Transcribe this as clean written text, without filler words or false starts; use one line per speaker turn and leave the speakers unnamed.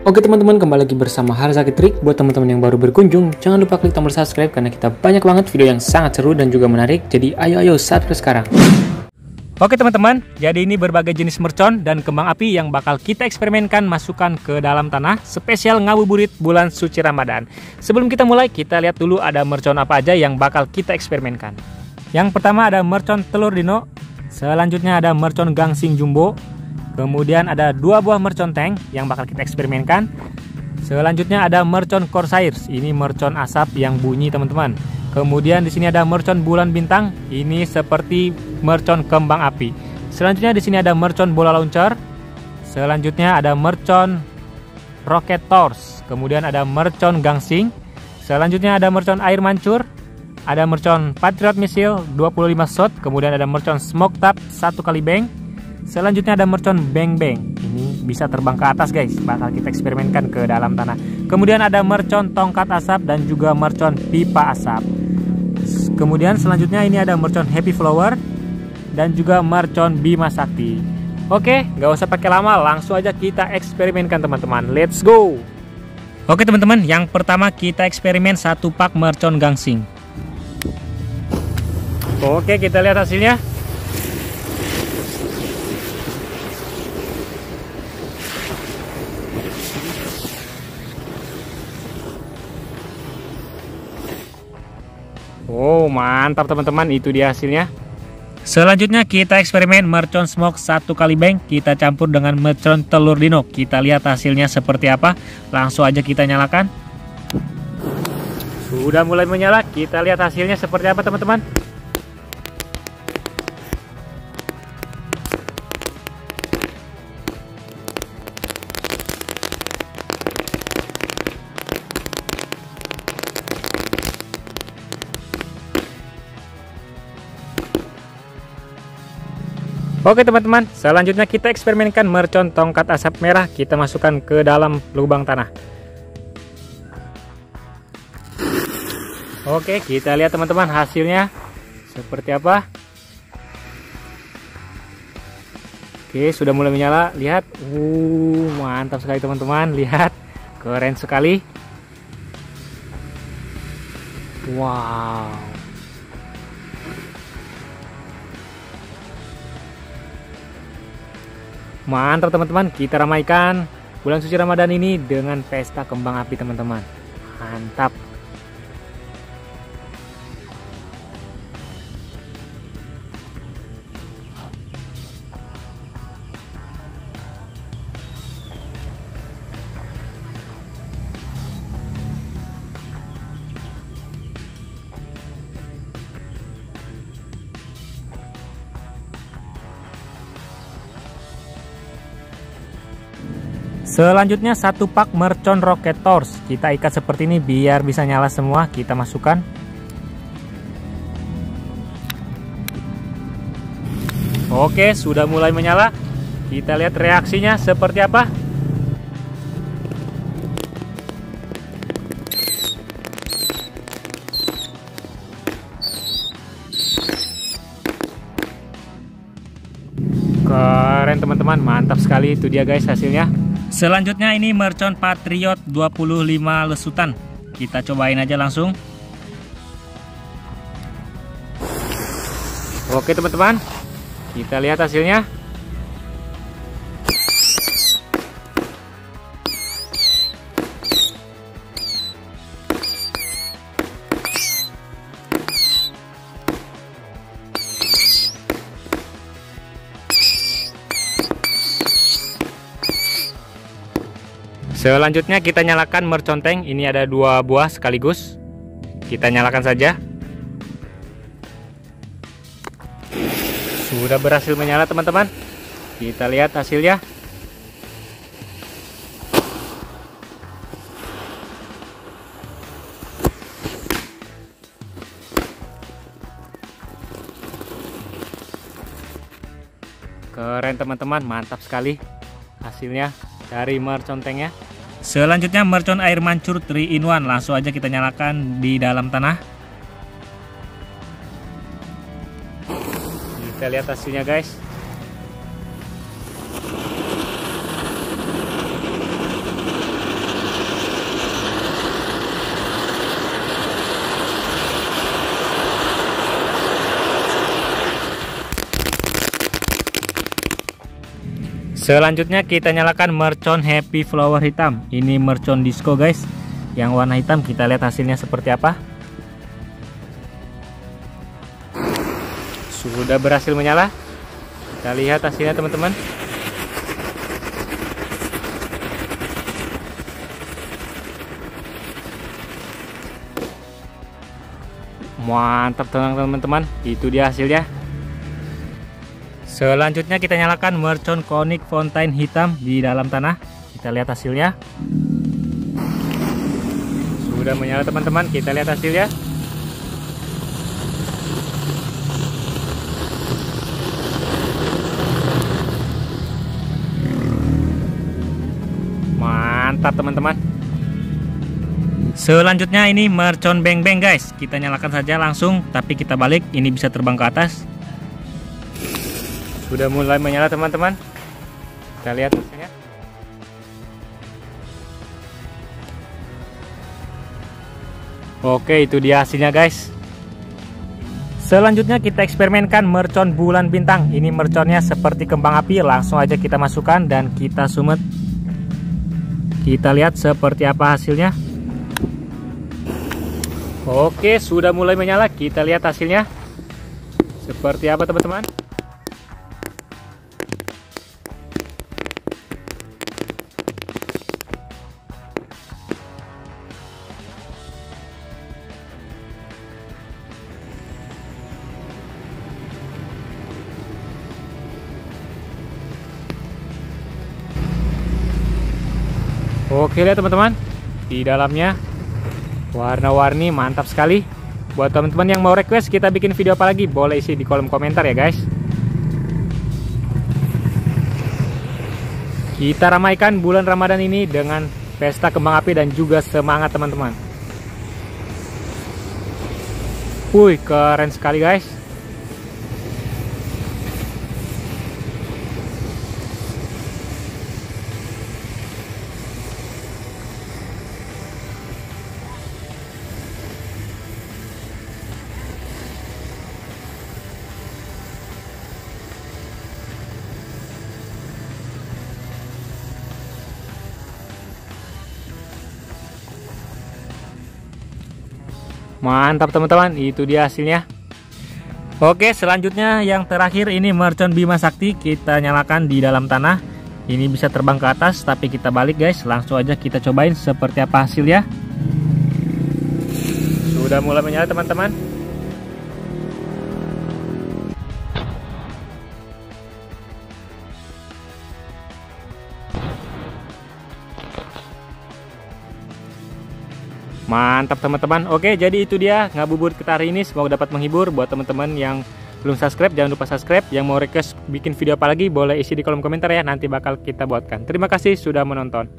Oke teman-teman, kembali lagi bersama Harzaki Trik. Buat teman-teman yang baru berkunjung, jangan lupa klik tombol subscribe karena kita banyak banget video yang sangat seru dan juga menarik. Jadi ayo subscribe sekarang.
Oke teman-teman, jadi ini berbagai jenis mercon dan kembang api yang bakal kita eksperimenkan masukkan ke dalam tanah spesial ngabuburit bulan suci Ramadan. Sebelum kita mulai, kita lihat dulu ada mercon apa aja yang bakal kita eksperimenkan. Yang pertama ada mercon telur dino, selanjutnya ada mercon gangsing jumbo, kemudian ada 2 buah mercon tank yang bakal kita eksperimenkan. Selanjutnya ada mercon corsairs, ini mercon asap yang bunyi teman-teman. Kemudian di sini ada mercon bulan bintang, ini seperti mercon kembang api. Selanjutnya di sini ada mercon bola launcher. Selanjutnya ada mercon rocket torch. Kemudian ada mercon gangsing. Selanjutnya ada mercon air mancur. Ada mercon patriot missile 25 shot. Kemudian ada mercon smoke tap 1 kali bang. Selanjutnya ada mercon bang bang. Ini bisa terbang ke atas guys, bakal kita eksperimenkan ke dalam tanah. Kemudian ada mercon tongkat asap dan juga mercon pipa asap. Kemudian selanjutnya ini ada mercon happy flower dan juga mercon Bima Sakti. Oke, nggak usah pakai lama, langsung aja kita eksperimenkan teman-teman. Let's go. Oke teman-teman, yang pertama kita eksperimen 1 pak mercon gangsing. Oke, kita lihat hasilnya. Oh mantap teman-teman, itu dia hasilnya. Selanjutnya kita eksperimen mercon smoke 1 kali bang, kita campur dengan mercon telur dino. Kita lihat hasilnya seperti apa. Langsung aja kita nyalakan. Sudah mulai menyala, kita lihat hasilnya seperti apa teman-teman. Oke teman-teman, selanjutnya kita eksperimenkan mercon tongkat asap merah. Kita masukkan ke dalam lubang tanah. Oke, kita lihat teman-teman hasilnya seperti apa. Oke, sudah mulai menyala. Lihat, mantap sekali teman-teman. Lihat, keren sekali. Wow. Mantap teman-teman, kita ramaikan bulan suci Ramadan ini dengan pesta kembang api teman-teman. Mantap. Selanjutnya 1 pak mercon rocket torch. Kita ikat seperti ini biar bisa nyala semua. Kita masukkan. Oke, sudah mulai menyala. Kita lihat reaksinya seperti apa. Keren teman-teman, mantap sekali. Itu dia guys hasilnya. Selanjutnya ini mercon patriot 25 lesutan. Kita cobain aja langsung. Oke teman-teman, kita lihat hasilnya. Selanjutnya kita nyalakan mercon tank. Ini ada 2 buah sekaligus. Kita nyalakan saja. Sudah berhasil menyala teman-teman. Kita lihat hasilnya. Keren teman-teman, mantap sekali hasilnya dari mercon tanknya. Selanjutnya mercon air mancur 3 in 1. Langsung aja kita nyalakan di dalam tanah. Kita lihat hasilnya guys. Selanjutnya kita nyalakan mercon happy flower hitam. Ini mercon disco guys, yang warna hitam. Kita lihat hasilnya seperti apa. Sudah berhasil menyala. Kita lihat hasilnya teman-teman. Mantap teman-teman, itu dia hasilnya. Selanjutnya kita nyalakan mercon konik fontaine hitam di dalam tanah. Kita lihat hasilnya. Sudah menyala teman-teman, kita lihat hasilnya. Mantap teman-teman. Selanjutnya ini mercon beng beng guys. Kita nyalakan saja langsung, tapi kita balik, ini bisa terbang ke atas. Sudah mulai menyala teman-teman. Kita lihat hasilnya. Oke, itu dia hasilnya guys. Selanjutnya kita eksperimenkan mercon bulan bintang. Ini merconnya seperti kembang api. Langsung aja kita masukkan dan kita sumet. Kita lihat seperti apa hasilnya. Oke, sudah mulai menyala. Kita lihat hasilnya seperti apa teman-teman. Oke, lihat teman-teman, di dalamnya warna-warni, mantap sekali. Buat teman-teman yang mau request kita bikin video apa lagi, boleh isi di kolom komentar ya guys. Kita ramaikan bulan Ramadan ini dengan pesta kembang api dan juga semangat teman-teman. Wih, keren sekali guys. Mantap teman-teman, itu dia hasilnya. Oke, selanjutnya yang terakhir ini mercon Bima Sakti. Kita nyalakan di dalam tanah. Ini bisa terbang ke atas, tapi kita balik guys. Langsung aja kita cobain seperti apa hasilnya. Sudah mulai menyala teman-teman. Mantap teman-teman. Oke, jadi itu dia ngabuburit kita hari ini. Semoga dapat menghibur. Buat teman-teman yang belum subscribe, jangan lupa subscribe. Yang mau request bikin video apa lagi, boleh isi di kolom komentar ya. Nanti bakal kita buatkan. Terima kasih sudah menonton.